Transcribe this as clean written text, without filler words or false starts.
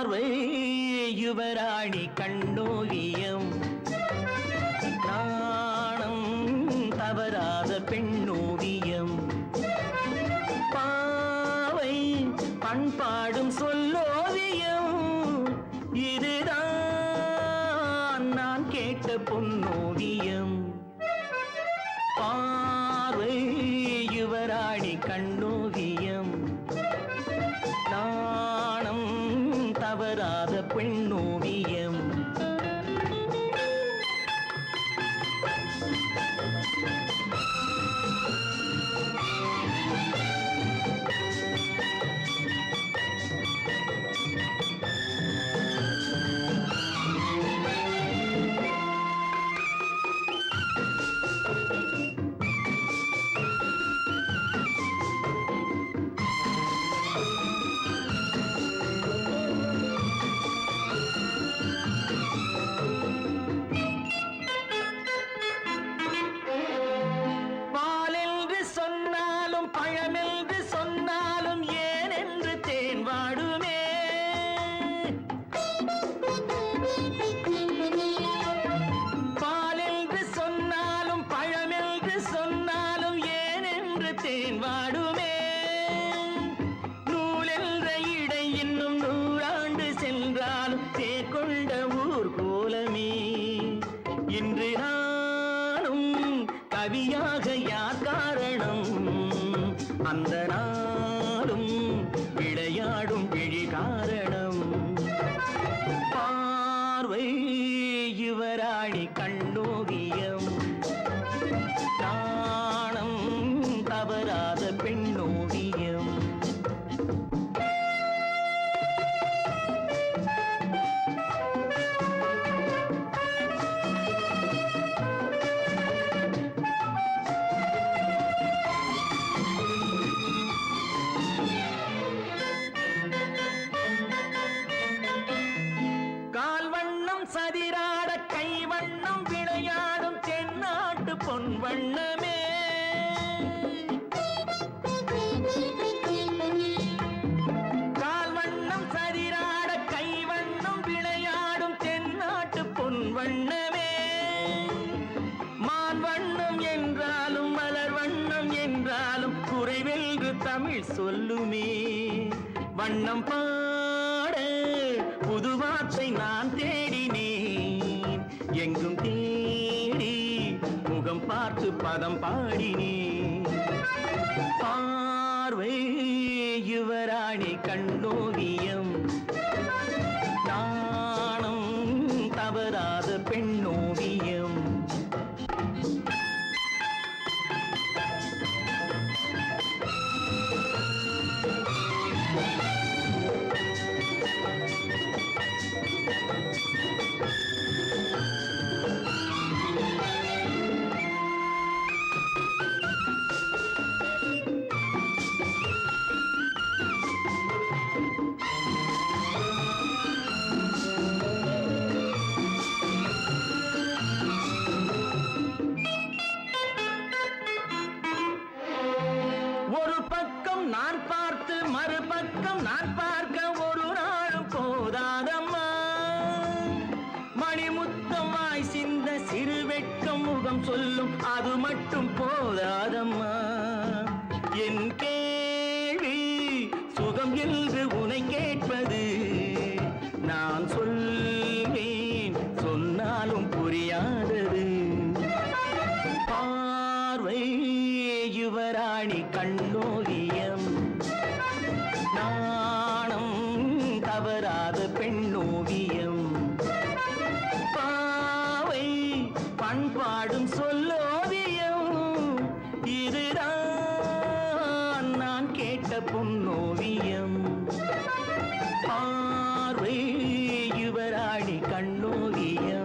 பார்வை யுவராணி கண்ணோவியம் நாணம் தவறாத பெண்ணோவியம் பாவை பண்பாடும் சொல்லோவியம் இதுதான் நான் கேட்ட பொன்னோவியம் பார்வை யுவராணி கண்ணோவியம் நாணம் தவறாத பெண்ணோவியம் பழமென்று சொன்னாலும் ஏன் என்று தேன் வாடுமே பாலென்று சொன்னாலும் பழமென்று சொன்னாலும் ஏன் என்று தேன் வாடுமே நூலென்ற இடை இன்னும் 100 ஆண்டு சென்றாலும் தேர்கொண்ட ஊர் கோலமே இன்று நானும் கவியாக யார் காரணம் அந்த நாளும் விளையாடும் விழி காரணம் பார்வை யுவராணி கண்ணோவியம் நாணம் தவறாத பெண்ணோவியம் சதிராட கைவண்ணம் விளையாடும் தென்னாட்டு பொன் வண்ணமே கால்வண்ணம் சதிராட கைவண்ணம் விளையாடும் தென்னாட்டு பொன் வண்ணமே மான் வண்ணம் என்றாலும் மலர் வண்ணம் என்றாலும் குறைவென்று தமிழ் சொல்லுமே வண்ணம் பாட புது வார்த்தை நான் தேடினேன் எங்கும் தேடி முகம் பார்த்து பதம் பாடினேன் பார்வை யுவராணி கண்ணோவியம் நாணம் தவறாத பெண்ணோவியம் நான் பார்த்து மறுபக்கம் நான் பார்க்க ஒரு நாளும் போதாதம்மா மணிமுத்தம் வாய் சிந்த சிறு வெட்கம் முகம் சொல்லும் அது மட்டும் போதாதம்மா என் கேள்வி சுகம் என்று உனை கேட்பது நான் சொல்வேன் சொன்னாலும் புரியாதது பார்வை யுவராணி கண்ணோவியம் நாணம் தவறாத பெண்ணோவியம் பாவை பண்பாடும் சொல்லோவியம் இதுதான் நான் கேட்ட பொன்னோவியம் பார்வை யுவராணி கண்ணோவியம்